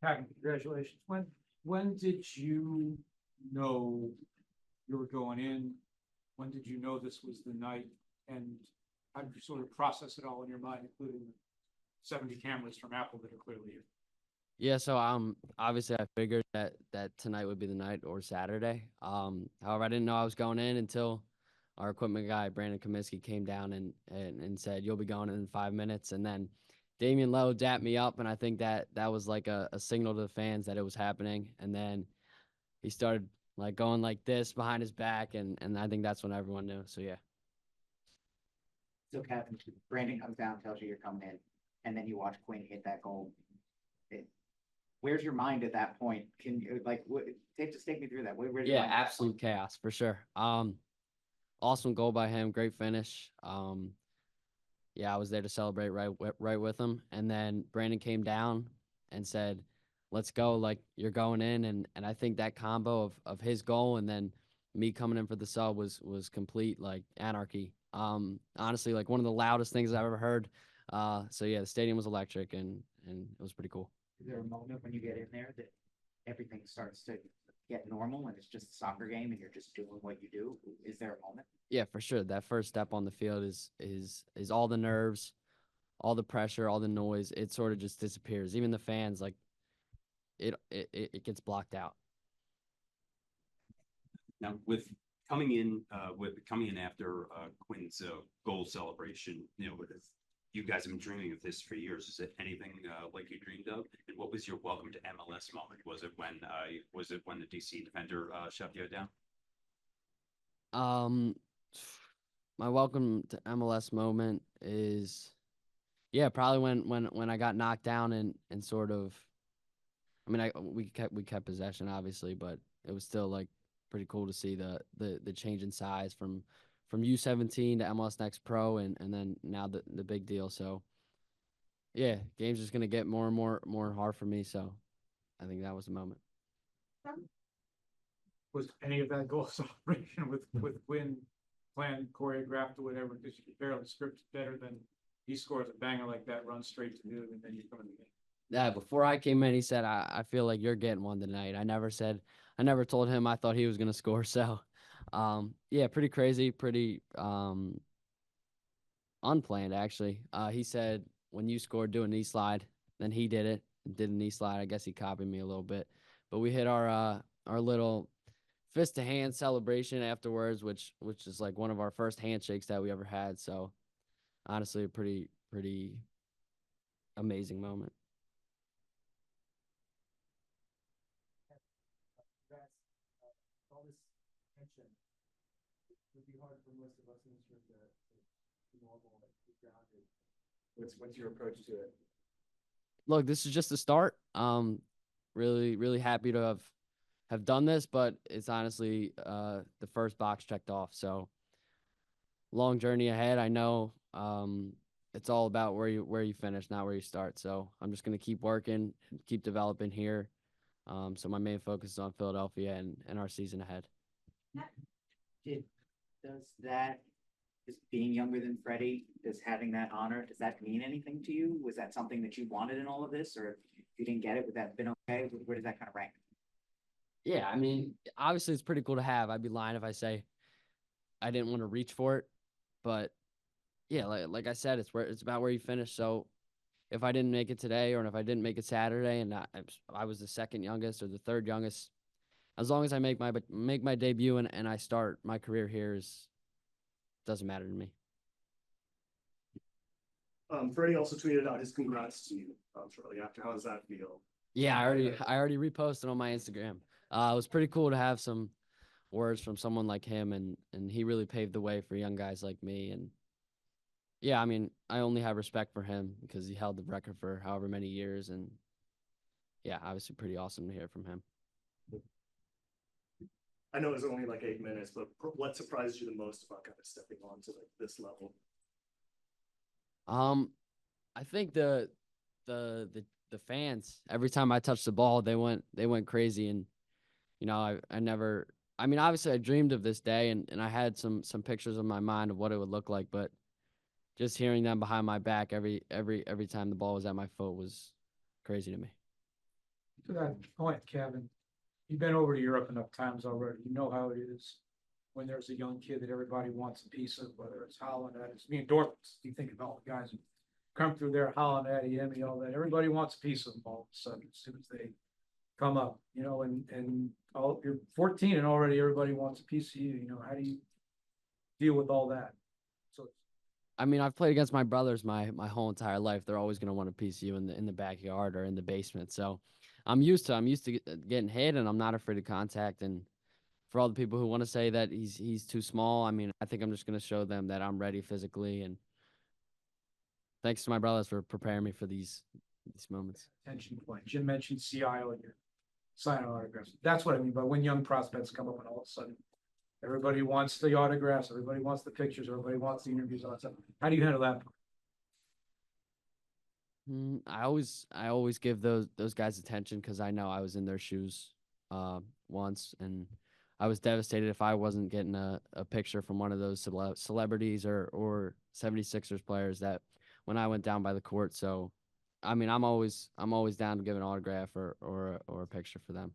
Kevin, congratulations. When did you know you were going in? When did you know this was the night? And how did you sort of process it all in your mind, including 70 cameras from Apple that are clearly here? Yeah, so obviously I figured that tonight would be the night or Saturday. However, I didn't know I was going in until our equipment guy Brandon Comiskey came down and said you'll be going in 5 minutes, and then Damian Lowe dapped me up, and I think that was like a signal to the fans that it was happening, and then he started like going like this behind his back, and I think that's when everyone knew. So yeah. So Kevin, Brandon comes down, tells you you're coming in, and then you watch Quinn hit that goal. Where's your mind at that point? Can you just take me through that? Where's your Yeah, mind absolute chaos for sure. Awesome goal by him, great finish. Yeah, I was there to celebrate right with him, and then Brandon came down and said, "Let's go! Like you're going in," and I think that combo of his goal and then me coming in for the sub was complete like anarchy. Honestly, like one of the loudest things I've ever heard. So yeah, the stadium was electric and it was pretty cool. Is there a moment when you get in there that everything starts to get normal and it's just a soccer game and you're just doing what you do? Is there a moment? Yeah, for sure. That first step on the field is all the nerves, all the pressure, all the noise. It sort of just disappears. Even the fans, like it gets blocked out. Now, with coming in after Quinn's goal celebration, you guys have been dreaming of this for years. Is it anything like you dreamed of? And what was your welcome to MLS moment? Was it when the DC defender shoved you down? Um, my welcome to MLS moment is, yeah, probably when I got knocked down and sort of, I mean, we kept possession obviously, but it was still like pretty cool to see the change in size from U17 to MLS Next Pro and then now the big deal. So yeah, game's just gonna get more and more hard for me. So I think that was the moment. Was any of that goal celebration with Quinn planned, choreographed, or whatever? Because you could barely script better than he scores a banger like that, runs straight to do, and then you come in the game. Yeah, before I came in, he said, I feel like you're getting one tonight. I never told him I thought he was gonna score. So, yeah, pretty crazy, pretty unplanned actually. He said when you scored, do a knee slide. Then he did it, did a knee slide. I guess he copied me a little bit, but we hit our little fist to hand celebration afterwards, which is like one of our first handshakes that we ever had. So honestly, a pretty amazing moment. All this tension would be hard for most of us in this room to normal, like, be grounded. What's your approach to it? Look, this is just the start. Really happy to have done this, but it's honestly the first box checked off. So long journey ahead. I know it's all about where you finish, not where you start. So I'm just gonna keep working, keep developing here. So my main focus is on Philadelphia and our season ahead. Does that, just being younger than Freddie, does having that honor, does that mean anything to you? Was that something that you wanted in all of this, or if you didn't get it, would that have been okay? Where does that kind of rank? Yeah, I mean, obviously it's pretty cool to have. I'd be lying if I say I didn't want to reach for it, but yeah, like I said, it's about where you finish. So if I didn't make it today, or if I didn't make it Saturday, and I was the second youngest or the third youngest, as long as I make my debut and I start my career here, doesn't matter to me. Freddie also tweeted out his congrats to you shortly after. How does that feel? Yeah, I already reposted on my Instagram. It was pretty cool to have some words from someone like him, and he really paved the way for young guys like me. And yeah, I mean, I only have respect for him because he held the record for however many years, and yeah, obviously pretty awesome to hear from him. I know it was only like 8 minutes, but what surprised you the most about kind of stepping on to like this level? I think the fans, every time I touched the ball, they went crazy, and I never, I mean, obviously I dreamed of this day, and I had some pictures in my mind of what it would look like, but just hearing them behind my back every time the ball was at my foot was crazy to me. To that point, Kevin, you've been over to Europe enough times already. You know how it is when there's a young kid that everybody wants a piece of, whether it's Holland, it's me and Dortmund. You think about all the guys who come through there, Holland, Emmy, all that. Everybody wants a piece of them all of a sudden as soon as they come up, you know, and all you're 14 and already everybody wants a piece of you. You know, how do you deal with all that? So I mean, I've played against my brothers my whole entire life. They're always gonna want a piece of you in the backyard or in the basement. So I'm used to getting hit, and I'm not afraid of contact. And for all the people who want to say that he's too small, I mean, I think I'm just gonna show them that I'm ready physically. And thanks to my brothers for preparing me for these moments. attention point. Jim mentioned CIO and your sign autographs. That's what I mean by when young prospects come up and all of a sudden everybody wants the autographs, everybody wants the pictures, everybody wants the interviews, all that stuff. How do you handle that? I always give those guys attention because I know I was in their shoes once, and I was devastated if I wasn't getting a picture from one of those celebrities or 76ers players that when I went down by the court. So I mean, I'm always down to give an autograph or a picture for them.